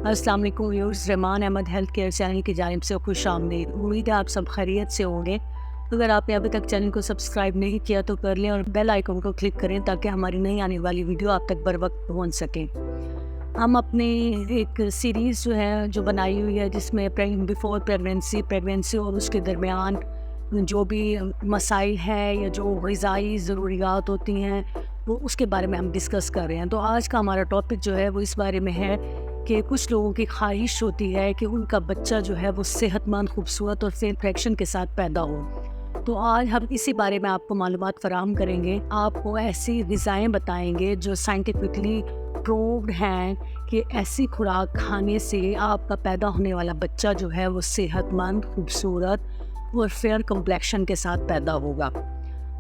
अस्सलाम वालेकुम viewers, Rahman Ahmed health care channel की जानिब से खुश आमदीद। उम्मीद है आप सब खैरियत से होंगे। अगर आपने अभी तक चैनल को सब्सक्राइब नहीं किया तो कर लें और बेल आइकन को क्लिक करें ताकि हमारी नई आने वाली वीडियो आप तक बर वक्त पहुँच सके। हम अपने एक सीरीज़ जो बनाई हुई है जिसमें बिफ़ोर प्रेगनेंसी और उसके दरमियान जो भी मसाइल हैं या जो ग़िज़ाई ज़रूरियात होती हैं वो उसके बारे में हम डिस्कस कर रहे हैं। तो आज का हमारा टॉपिक जो है वो इस बारे में है कि कुछ लोगों की ख्वाहिश होती है कि उनका बच्चा जो है वो सेहतमंद, खूबसूरत और फेयर फ्रैक्शन के साथ पैदा हो। तो आज हम इसी बारे में आपको मालूमात फ़राहम करेंगे। आपको ऐसी ग़िज़ाएँ बताएंगे जो साइंटिफिकली प्रूव्ड हैं कि ऐसी खुराक खाने से आपका पैदा होने वाला बच्चा जो है वो सेहतमंद, खूबसूरत और फेयर कम्प्लेक्शन के साथ पैदा होगा।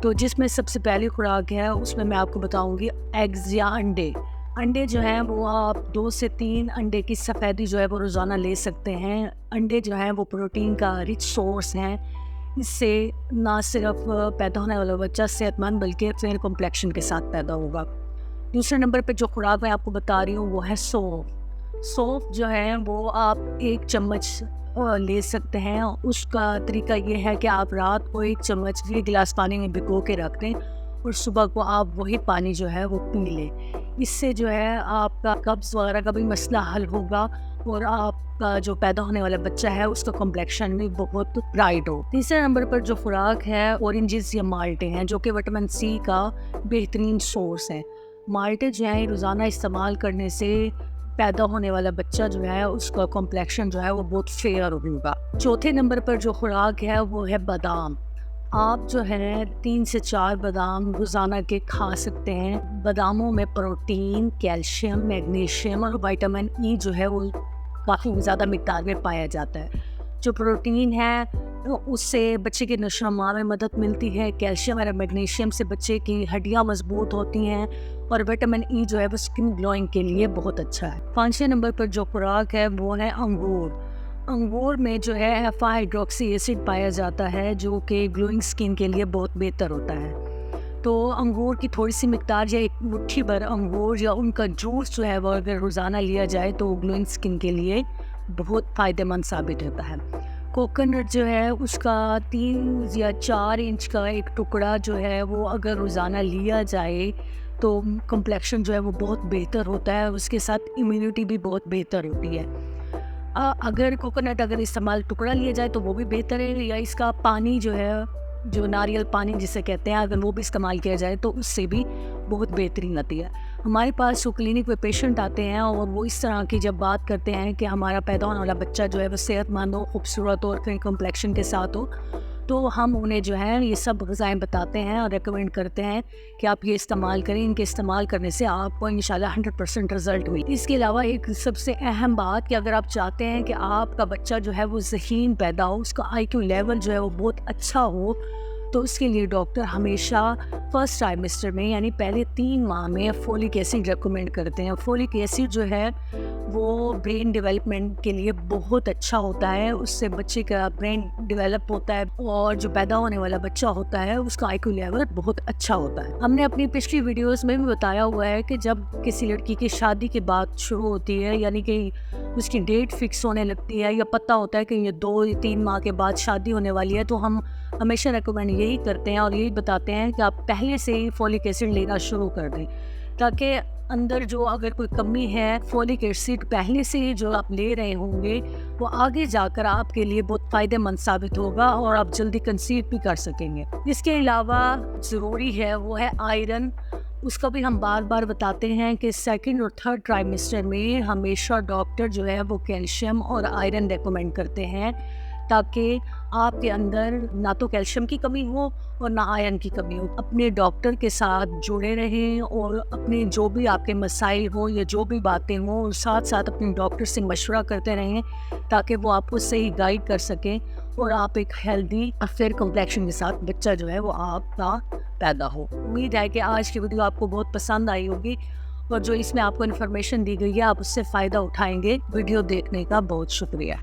तो जिसमें सबसे पहली खुराक है उसमें मैं आपको बताऊंगी एग्स या अंडे। अंडे जो हैं वो आप 2 से 3 अंडे की सफ़ेदी जो है वो रोज़ाना ले सकते हैं। अंडे जो हैं वो प्रोटीन का रिच सोर्स हैं। इससे ना सिर्फ पैदा होने वाला बच्चा सेहतमंद बल्कि फेयर कम्प्लेक्शन के साथ पैदा होगा। दूसरे नंबर पे जो खुराक मैं आपको बता रही हूँ वो है सौंफ। सौंफ जो है वो आप 1 चम्मच ले सकते हैं। उसका तरीका ये है कि आप रात को 1 चम्मच 1 गिलास पानी में भिगो के रख दें और सुबह को आप वही पानी जो है वो पी लें। इससे जो है आपका कब्ज़ वगैरह का भी मसला हल होगा और आपका जो पैदा होने वाला बच्चा है उसका कॉम्प्लेक्शन भी बहुत ब्राइट हो। तीसरे नंबर पर जो खुराक है ऑरेंजेस या माल्टे हैं जो कि विटामिन सी का बेहतरीन सोर्स है। माल्टे जो है रोज़ाना इस्तेमाल करने से पैदा होने वाला बच्चा जो है उसका कॉम्प्लेक्शन जो है वो बहुत फेयर होगा। चौथे नंबर पर जो खुराक है वो है बादाम। आप जो है 3 से 4 बादाम रोज़ाना के खा सकते हैं। बादामों में प्रोटीन, कैल्शियम, मैग्नीशियम और विटामिन ई जो है वो काफ़ी ज़्यादा मिक़दार में पाया जाता है। जो प्रोटीन है उससे बच्चे के नशोनुमा में मदद मिलती है। कैल्शियम और मैग्नीशियम से बच्चे की हड्डियाँ मजबूत होती हैं और विटामिन ई जो है वो स्किन ग्लोइंग के लिए बहुत अच्छा है। 5वें नंबर पर जो खुराक है वो है अंगूर। अंगूर में जो है अल्फा हाइड्रोक्सी एसिड पाया जाता है जो कि ग्लोइंग स्किन के लिए बहुत बेहतर होता है। तो अंगूर की थोड़ी सी मिकदार या 1 मुट्ठी भर अंगूर या उनका जूस जो है वो अगर रोज़ाना लिया जाए तो ग्लोइंग स्किन के लिए बहुत फ़ायदेमंद साबित होता है। कोकोनट जो है उसका 3 या 4 इंच का एक टुकड़ा जो है वो अगर रोज़ाना लिया जाए तो कम्प्लेक्शन जो है वो बहुत बेहतर होता है। उसके साथ इम्यूनिटी भी बहुत बेहतर होती है। अगर कोकोनट अगर इस्तेमाल टुकड़ा लिया जाए तो वो भी बेहतर है, या इसका पानी जो है जो नारियल पानी जिसे कहते हैं अगर वो भी इस्तेमाल किया जाए तो उससे भी बहुत बेहतरीन आती है। हमारे पास जो क्लिनिक में पेशेंट आते हैं और वो इस तरह की जब बात करते हैं कि हमारा पैदा होने वाला बच्चा जो है वो सेहतमंद हो, खूबसूरत हो और कहीं कम्प्लेक्शन के साथ हो, तो हम उन्हें जो है ये सब ग़िज़ाएँ बताते हैं और रेकमेंड करते हैं कि आप ये इस्तेमाल करें। इनके इस्तेमाल करने से आपको इंशाल्लाह 100% रिज़ल्ट हुई। इसके अलावा एक सबसे अहम बात कि अगर आप चाहते हैं कि आपका बच्चा जो है वो ज़हीन पैदा हो, उसका IQ लेवल जो है वो बहुत अच्छा हो, तो उसके लिए डॉक्टर हमेशा फर्स्ट ट्राइमेस्टर में यानी पहले 3 माह में फोलिक एसिड रेकमेंड करते हैं। फोलिक एसिड जो है वो ब्रेन डेवलपमेंट के लिए बहुत अच्छा होता है। उससे बच्चे का ब्रेन डेवलप होता है और जो पैदा होने वाला बच्चा होता है उसका IQ लेवल बहुत अच्छा होता है। हमने अपनी पिछली वीडियोस में भी बताया हुआ है कि जब किसी लड़की की शादी की बात शुरू होती है यानी कि उसकी डेट फिक्स होने लगती है या पता होता है कि ये 2 या 3 माह के बाद शादी होने वाली है, तो हम हमेशा रेकमेंड यही करते हैं और यही बताते हैं कि आप पहले से ही फोलिक एसिड लेना शुरू कर दें ताकि अंदर जो अगर कोई कमी है फोलिक एसिड पहले से ही जो आप ले रहे होंगे वो आगे जाकर आपके लिए बहुत फ़ायदेमंद साबित होगा और आप जल्दी कंसीव भी कर सकेंगे। इसके अलावा ज़रूरी है वो है आयरन। उसका भी हम बार बार बताते हैं कि 2nd और 3rd ट्राइमेस्टर में हमेशा डॉक्टर जो है वो कैल्शियम और आयरन रेकमेंड करते हैं ताकि आपके अंदर ना तो कैल्शियम की कमी हो और ना आयरन की कमी हो। अपने डॉक्टर के साथ जुड़े रहें और अपने जो भी आपके मसाइल हो या जो भी बातें हों साथ साथ अपने डॉक्टर से मशवरा करते रहें ताकि वो आपको सही गाइड कर सकें और आप एक हेल्दी और फेयर कम्प्लेक्शन के साथ बच्चा जो है वो आपका पैदा हो। उम्मीद है कि आज की वीडियो आपको बहुत पसंद आई होगी और जो इसमें आपको इन्फॉर्मेशन दी गई है आप उससे फ़ायदा उठाएंगे। वीडियो देखने का बहुत शुक्रिया।